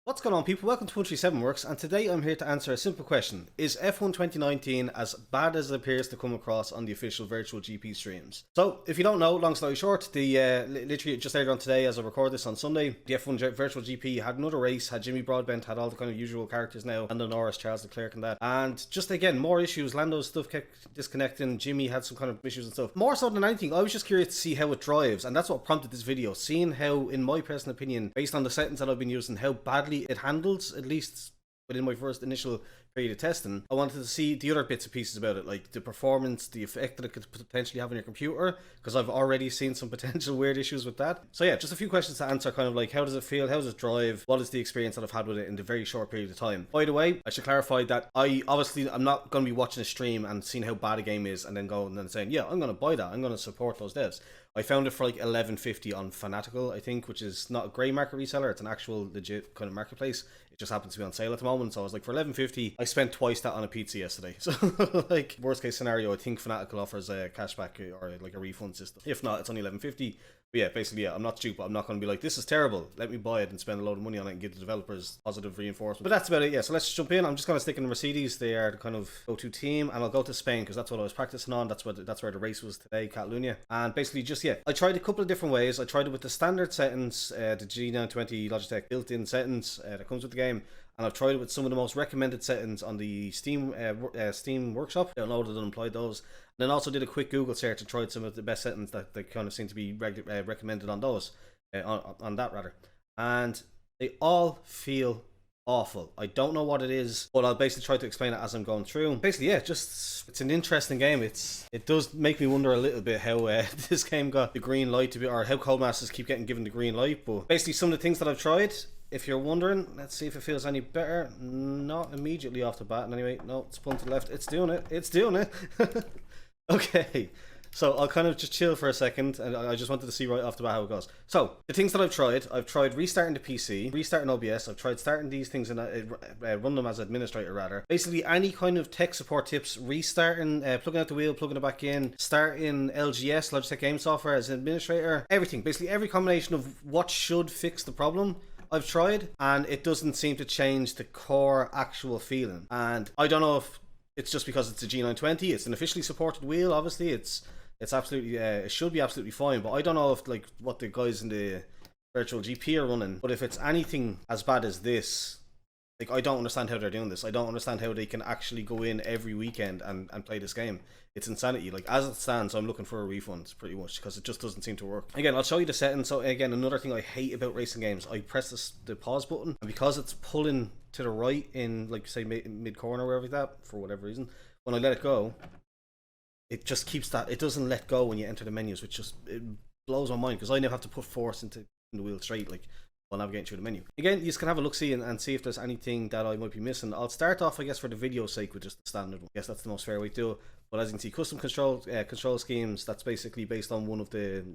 What's going on, people? Welcome to 137 Works, and today I'm here to answer a simple question. Is F1 2019 as bad as it appears to come across on the official VirtualGP streams? So, if you don't know, long story short, literally just later on today, as I record this on Sunday, the F1 VirtualGP had another race, had Jimmy Broadbent, had all the kind of usual characters now, Lando Norris, Charles Leclerc and that. And just again, more issues. Lando's stuff kept disconnecting, Jimmy had some kind of issues and stuff. More so than anything, I was just curious to see how it drives, and that's what prompted this video, seeing how, in my personal opinion, based on the settings that I've been using, how badly it handles, at least within my first initial period of testing. I wanted to see the other bits and pieces about it, like the performance, the effect that it could potentially have on your computer, because I've already seen some potential weird issues with that. So yeah, just a few questions to answer, kind of like how does it feel, how does it drive, what is the experience that I've had with it in the very short period of time. By the way, I should clarify that I'm not going to be watching a stream and seeing how bad a game is and then going and saying, yeah, I'm going to buy that, I'm going to support those devs. I found it for like $11.50 on Fanatical, I think, which is not a grey market reseller, it's an actual legit kind of marketplace. It just happens to be on sale at the moment, so I was like, for $11.50, I spent twice that on a pizza yesterday. So like, worst case scenario, I think Fanatical offers a cashback or like a refund system. If not, it's only $11.50. But yeah, basically, yeah, I'm not stupid. I'm not going to be like, this is terrible, let me buy it and spend a load of money on it and give the developers positive reinforcement. But that's about it, yeah. So let's jump in. I'm just going to stick in Mercedes. They are the kind of go-to team, and I'll go to Spain because that's what I was practicing on. That's where the race was today, Catalunya. And basically, just yeah, I tried a couple of different ways. I tried it with the standard settings, the G920 Logitech built-in settings that comes with the game. And I've tried it with some of the most recommended settings on the Steam Workshop. Downloaded and employed those. And then also did a quick Google search and tried some of the best settings that kind of seem to be recommended on those, on that rather. And they all feel awful. I don't know what it is, but I'll basically try to explain it as I'm going through. Basically, yeah, just it's an interesting game. It does make me wonder a little bit how this game got the green light to be, or how Codemasters keep getting given the green light. But basically, some of the things that I've tried, if you're wondering, let's see if it feels any better. Not immediately off the bat. And anyway, no, it's spun to the left. It's doing it. It's doing it. Okay, so I'll kind of just chill for a second, and I just wanted to see right off the bat how it goes. So, the things that I've tried restarting the PC, restarting OBS, I've tried starting these things and run them as administrator rather. Basically, any kind of tech support tips, restarting, plugging out the wheel, plugging it back in, starting LGS, Logitech Game Software as an administrator, everything. Basically, every combination of what should fix the problem, I've tried, and it doesn't seem to change the core actual feeling. And I don't know if it's just because it's a G920, it's an officially supported wheel, obviously, it's absolutely, it should be absolutely fine, but I don't know if, like, what the guys in the VirtualGP are running, but if it's anything as bad as this, like, I don't understand how they're doing this. I don't understand how they can actually go in every weekend and play this game. It's insanity. Like, as it stands, I'm looking for a refund, pretty much, because it just doesn't seem to work. Again, I'll show you the settings. So, again, another thing I hate about racing games, I press the pause button, and because it's pulling to the right in, like, say, mid-corner or wherever like that, for whatever reason, when I let it go, it just keeps that, it doesn't let go when you enter the menus, which just, it blows my mind, because I now have to put force into the wheel straight, like, while navigating through the menu. Again, you just can have a look-see and see if there's anything that I might be missing. I'll start off, I guess, for the video's sake with just the standard one. I guess that's the most fair way to do it. But as you can see, custom control schemes, that's basically based on one of the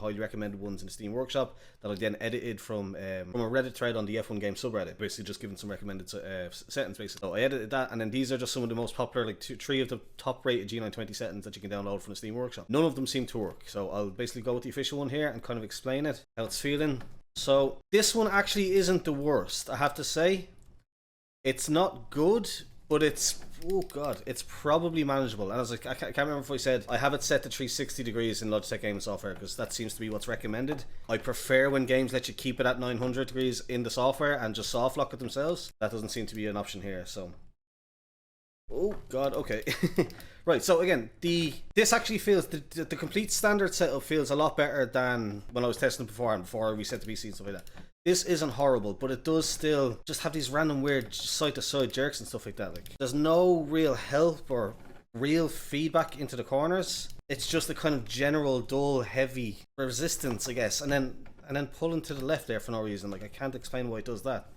highly recommended ones in the Steam Workshop that I then edited from a Reddit thread on the F1 game subreddit, basically just giving some recommended settings basically. So I edited that, and then these are just some of the most popular, like three of the top rated G920 settings that you can download from the Steam Workshop. None of them seem to work, so I'll basically go with the official one here and kind of explain it, how it's feeling. So this one actually isn't the worst, I have to say. It's not good, but it's, oh god, it's probably manageable. And I was like, I can't remember if I said I have it set to 360 degrees in Logitech Game Software, because that seems to be what's recommended. I prefer when games let you keep it at 900 degrees in the software and just soft lock it themselves. That doesn't seem to be an option here, so. Oh god, okay. Right, so again, this actually feels, the complete standard setup feels a lot better than when I was testing before and before we set the PC and stuff like that. This isn't horrible, but it does still just have these random weird side-to-side jerks and stuff like that. Like, there's no real help or real feedback into the corners. It's just a kind of general dull, heavy resistance, I guess, and then pulling to the left there for no reason. Like, I can't explain why it does that.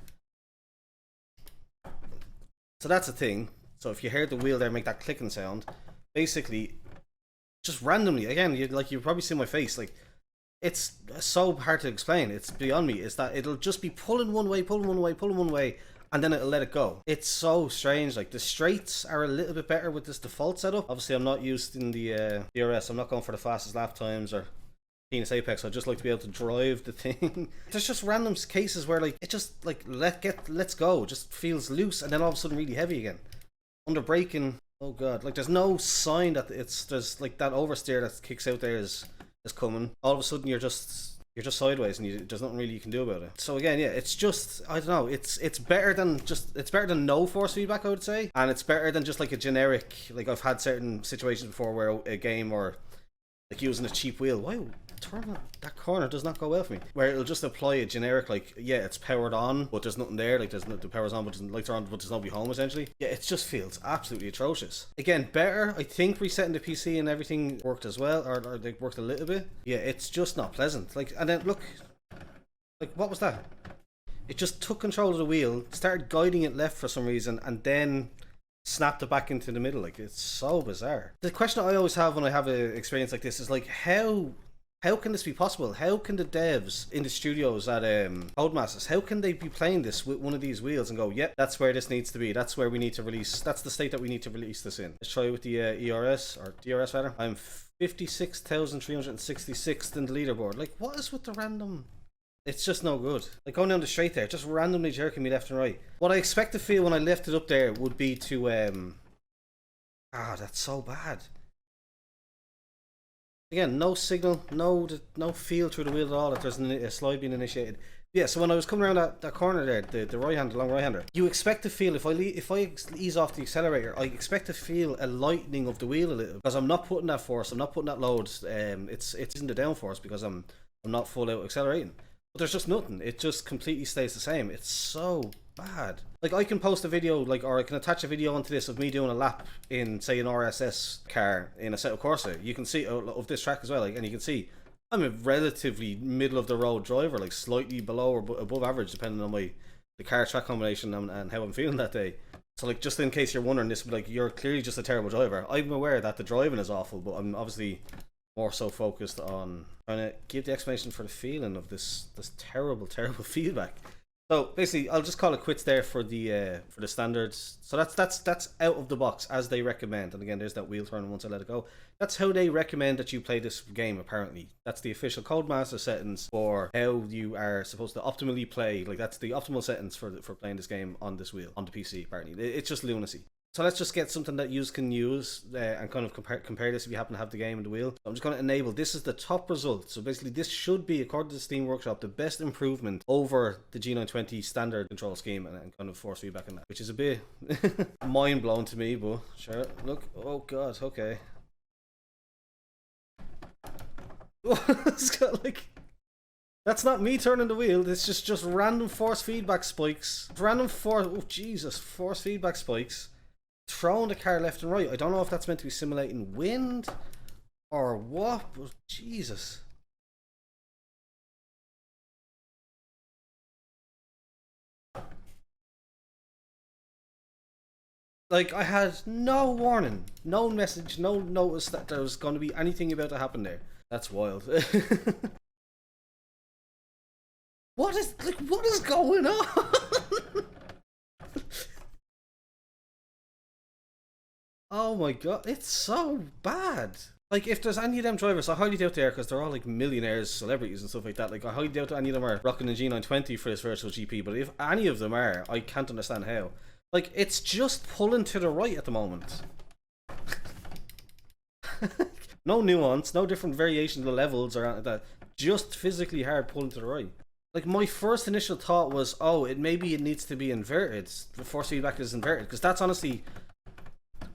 So that's the thing. So if you heard the wheel there make that clicking sound, basically, just randomly, again, you probably see my face, like, it's so hard to explain, it's beyond me, is that it'll just be pulling one way, and then it'll let it go. It's so strange. Like, the straights are a little bit better with this default setup. Obviously, I'm not used in the DRS, I'm not going for the fastest lap times or Penis Apex, I'd just like to be able to drive the thing. There's just random cases where like it just like let's go, just feels loose and then all of a sudden really heavy again. Under braking, oh god, like there's no sign that there's like that oversteer that kicks out there is coming. All of a sudden you're just sideways and there's nothing really you can do about it. So again, yeah, it's just, I don't know, it's better than no force feedback, I would say, and it's better than just like a generic, like I've had certain situations before where a game or like using a cheap wheel, why turn that corner does not go well for me, where it'll just apply a generic like, yeah, it's powered on but there's nothing there, like the power's on but lights are on but there's nobody home essentially. Yeah, it just feels absolutely atrocious. Again, better, I think resetting the PC and everything worked as well, or they worked a little bit. Yeah, it's just not pleasant. Like, and then look, like what was that? It just took control of the wheel, started guiding it left for some reason, and then snapped it back into the middle. Like, it's so bizarre. The question I always have when I have an experience like this is like, how can this be possible? How can the devs in the studios at Codemasters, how can they be playing this with one of these wheels and go, yep, that's where this needs to be, that's where we need to release, that's the state that we need to release this in. Let's try with the ERS, or DRS rather. I'm 56,366th in the leaderboard. Like, what is with the random? It's just no good. Like going down the straight there, just randomly jerking me left and right. What I expect to feel when I lift it up there would be to that's so bad. Again, no signal, no feel through the wheel at all if there's a slide being initiated. Yeah, so when I was coming around that corner there, the right hand, the long right hander, you expect to feel, if I ease off the accelerator, I expect to feel a lightening of the wheel a little, because I'm not putting that force, I'm not putting that load. It's in the downforce because I'm not full out accelerating. But there's just nothing. It just completely stays the same. It's so bad. Like, I can post a video, like, or I can attach a video onto this of me doing a lap in, say, an RSS car in a Assetto Corsa. You can see of this track as well, like, and you can see I'm a relatively middle of the road driver, like slightly below or above average, depending on the car track combination and how I'm feeling that day. So, like, just in case you're wondering, this, like, you're clearly just a terrible driver. I'm aware that the driving is awful, but I'm obviously more so focused on trying to give the explanation for the feeling of this terrible feedback. So basically, I'll just call it quits there for the standards. So that's out of the box as they recommend. And again, there's that wheel turn once I let it go. That's how they recommend that you play this game. Apparently, that's the official Codemaster settings for how you are supposed to optimally play. Like, that's the optimal settings for playing this game on this wheel on the PC. Apparently, it's just lunacy. So let's just get something that you can use and kind of compare this if you happen to have the game and the wheel. So I'm just going to enable, this is the top result. So basically this should be, according to the Steam Workshop, the best improvement over the G920 standard control scheme and kind of force feedback in that, which is a bit mind blown to me, but sure. Look, oh god, okay. It's got like, that's not me turning the wheel, this is just random force feedback spikes. Oh Jesus, force feedback spikes. Throwing the car left and right. I don't know if that's meant to be simulating wind or what, but Jesus. Like, I had no warning, no message, no notice that there was going to be anything about to happen there. That's wild. What is going on? Oh my god, it's so bad. Like, if there's any of them drivers, I highly doubt they are, because they're all like millionaires, celebrities and stuff like that. Like, I highly doubt any of them are rocking the G920 for this VirtualGP, but if any of them are, I can't understand how. Like, it's just pulling to the right at the moment. No nuance, no different variation of the levels or anything like that. Just physically hard pulling to the right. Like, my first initial thought was, oh, maybe it needs to be inverted. The force feedback is inverted, because that's honestly...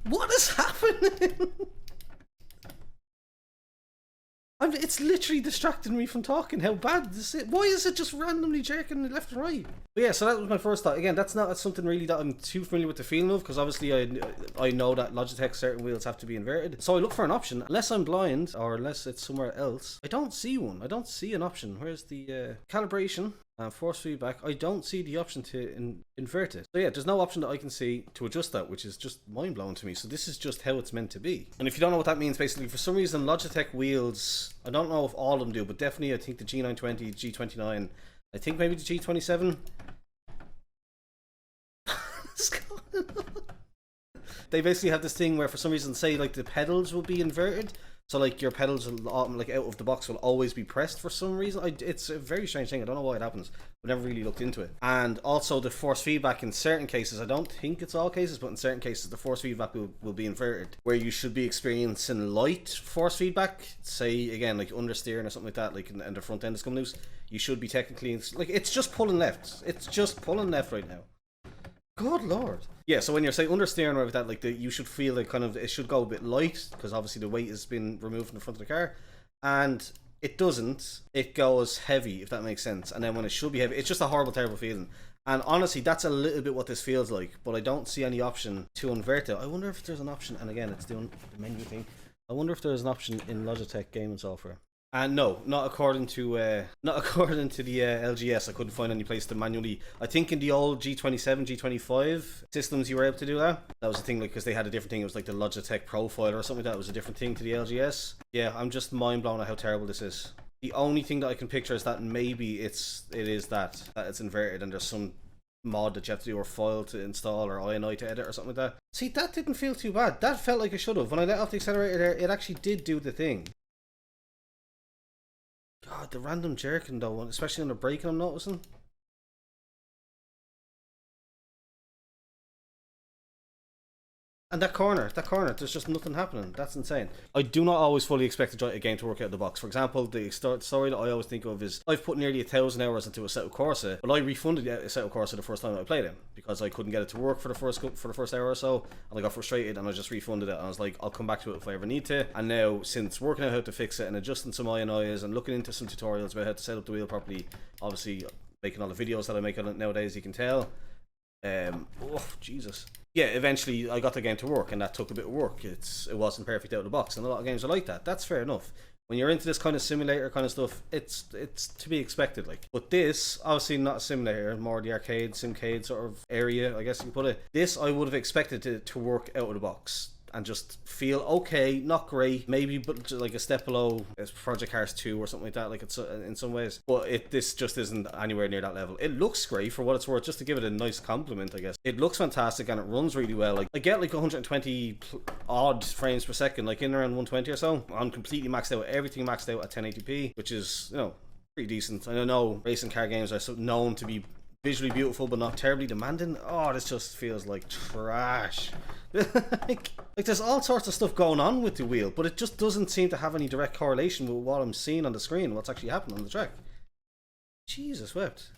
What is happening? It's literally distracting me from talking. How bad this is. Why is it just randomly jerking left and right? But yeah, so that was my first thought. Again, that's not something really that I'm too familiar with the feeling of, because obviously I know that Logitech certain wheels have to be inverted. So I look for an option. Unless I'm blind, or unless it's somewhere else, I don't see one. I don't see an option. Where's the calibration? Force feedback. I don't see the option to invert it. So yeah, there's no option that I can see to adjust that, which is just mind-blowing to me. So this is just how it's meant to be. And if you don't know what that means, basically, for some reason, Logitech wheels, I don't know if all of them do, but definitely I think the G920, G29, I think maybe the G27. What's going on? They basically have this thing where for some reason, say like the pedals will be inverted. So like your pedals will, like out of the box will always be pressed for some reason. It's a very strange thing. I don't know why it happens. I've never really looked into it. And also the force feedback in certain cases, I don't think it's all cases, but in certain cases the force feedback will be inverted. Where you should be experiencing light force feedback, say again like understeering or something like that, like and the front end is coming loose, you should be technically, like it's just pulling left. It's just pulling left right now. God lord. Yeah, so when you're say understeering or like that, like you should feel like kind of it should go a bit light because obviously the weight has been removed from the front of the car, and it doesn't. It goes heavy, if that makes sense. And then when it should be heavy, it's just a horrible, terrible feeling. And honestly, that's a little bit what this feels like. But I don't see any option to invert it. I wonder if there's an option. And again, it's doing the menu thing. I wonder if there's an option in Logitech gaming software. And no, not according to the LGS. I couldn't find any place to manually. I think in the old G27, G25 systems, you were able to do that. That was the thing, like because they had a different thing. It was like the Logitech Profile or something like that. It was a different thing to the LGS. Yeah, I'm just mind blown at how terrible this is. The only thing that I can picture is that maybe it is that it's inverted and there's some mod that you have to do or file to install or INI to edit or something like that. See, that didn't feel too bad. That felt like it should have. When I let off the accelerator there, it actually did do the thing. God, the random jerking though, especially on the braking, I'm noticing. And that corner, there's just nothing happening. That's insane. I do not always fully expect a game to work out of the box. For example, the story that I always think of is I've put nearly 1,000 hours into Assetto Corsa, but I refunded Assetto Corsa the first time I played it because I couldn't get it to work for the first hour or so, and I got frustrated and I just refunded it. And I was like, I'll come back to it if I ever need to. And now, since working out how to fix it and adjusting some INIs and looking into some tutorials about how to set up the wheel properly, obviously making all the videos that I make on it nowadays, you can tell. Oh Jesus. Yeah, eventually I got the game to work, and that took a bit of work. It wasn't perfect out of the box, and a lot of games are like that. That's fair enough. When you're into this kind of simulator kind of stuff, it's to be expected. Like, but this obviously not a simulator, more the arcade, simcade sort of area, I guess you can put it. This I would have expected to work out of the box and just feel okay, not great, maybe but like a step below Project Cars 2 or something like that, like it's in some ways, but this just isn't anywhere near that level. It looks great for what it's worth, just to give it a nice compliment, I guess. It looks fantastic and it runs really well. Like I get like 120 odd frames per second, like in around 120 or so. I'm completely maxed out, everything maxed out at 1080p, which is, you know, pretty decent. I know racing car games are known to be visually beautiful but not terribly demanding. Oh, this just feels like trash. like there's all sorts of stuff going on with the wheel, but it just doesn't seem to have any direct correlation with what I'm seeing on the screen, what's actually happening on the track. Jesus wept.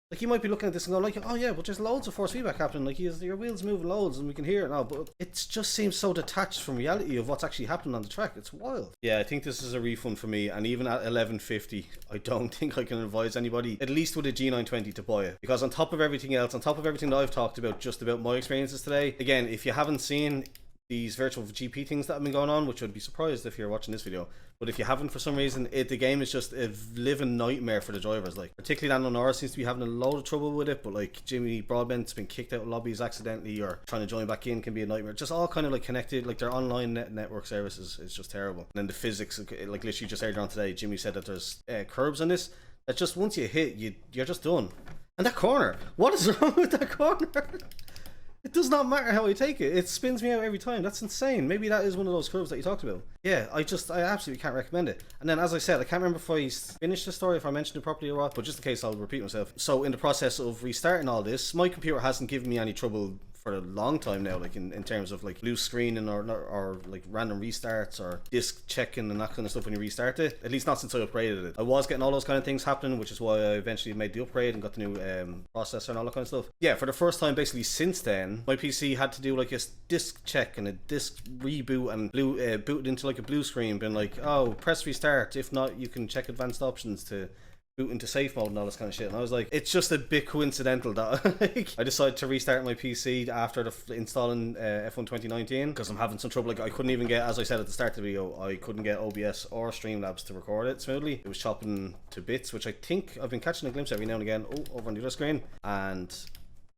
Like you might be looking at this and going like, oh yeah, but there's loads of force feedback happening, like your wheels moving loads and we can hear it now, but it just seems so detached from reality of what's actually happening on the track. It's wild. Yeah, I think this is a refund for me, and even at $11.50 I don't think I can advise anybody, at least with a G920, to buy it, because on top of everything else, on top of everything that I've talked about just about my experiences today, again, if you haven't seen these virtual GP things that have been going on, which I'd be surprised if you're watching this video, but if you haven't for some reason, the game is just a living nightmare for the drivers. Like particularly Lando Norris seems to be having a load of trouble with it, but like Jimmy Broadbent's been kicked out of lobbies accidentally, or trying to join back in can be a nightmare. Just all kind of like connected, like their online network services is just terrible. And then the physics, like literally just earlier on today, Jimmy said that there's curbs on this that just once you hit, you're just done. And that corner, what is wrong with that corner? It does not matter how I take it. It spins me out every time. That's insane. Maybe that is one of those curves that you talked about. Yeah, I absolutely can't recommend it. And then, as I said, I can't remember if I finished the story, if I mentioned it properly or what, but just in case, I'll repeat myself. So in the process of restarting all this, my computer hasn't given me any trouble for a long time now, like in terms of like blue screening or like random restarts or disk checking and that kind of stuff when you restart it, at least not since I upgraded it. I was getting all those kind of things happening, which is why I eventually made the upgrade and got the new processor and all that kind of stuff. Yeah, for the first time basically since then, my PC had to do like a disk check and a disk reboot and booted into like a blue screen being like, oh, press restart, if not you can check advanced options to boot into safe mode and all this kind of shit. And I was like, it's just a bit coincidental that like, I decided to restart my PC after installing F1 2019 because I'm having some trouble. Like I couldn't even get, as I said at the start of the video, I couldn't get OBS or Streamlabs to record it smoothly. It was chopping to bits, which I think I've been catching a glimpse every now and again over on the other screen, and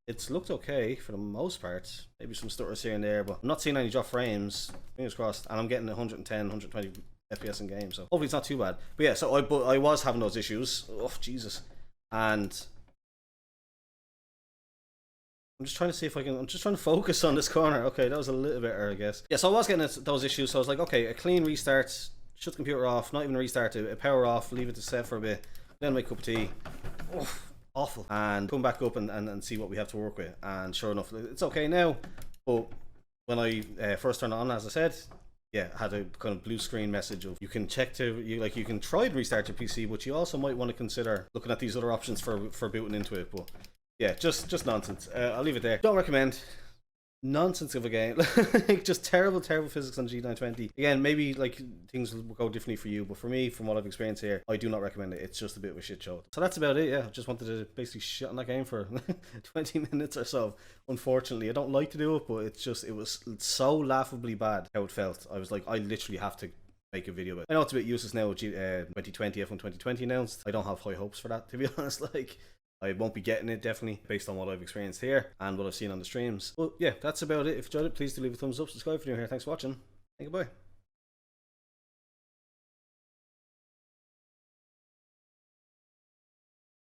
it's looked okay for the most part. Maybe some stutters here and there, but I'm not seeing any drop frames, fingers crossed, and I'm getting 110, 120 FPS in game, so hopefully it's not too bad. But yeah, so I was having those issues. Oh Jesus. And I'm just trying to see if I can. I'm just trying to focus on this corner. Okay, that was a little bit better, I guess. Yeah, so I was getting those issues. So I was like, okay, a clean restart, shut the computer off, not even a restart, a power off, leave it to set for a bit, then make a cup of tea. Awful. And come back up and see what we have to work with. And sure enough, it's okay now. But when I first turned it on, as I said, yeah, had a kind of blue screen message of you can check to you can try and restart your PC, but you also might want to consider looking at these other options for booting into it. But yeah, just nonsense. I'll leave it there. Don't recommend. Nonsense of a game. Just terrible physics on G920. Again, maybe like things will go differently for you, but for me, from what I've experienced here, I do not recommend it. It's just a bit of a shit show. So that's about it. Yeah, I just wanted to basically shit on that game for 20 minutes or so. Unfortunately, I don't like to do it, but it was so laughably bad how it felt. I was like, I literally have to make a video about it. I know it's a bit useless now with 2020 F1 2020 announced. I don't have high hopes for that, to be honest. Like, I won't be getting it, definitely, based on what I've experienced here and what I've seen on the streams. But yeah, that's about it. If you enjoyed it, please do leave a thumbs up, subscribe if you're new here. Thanks for watching, and goodbye.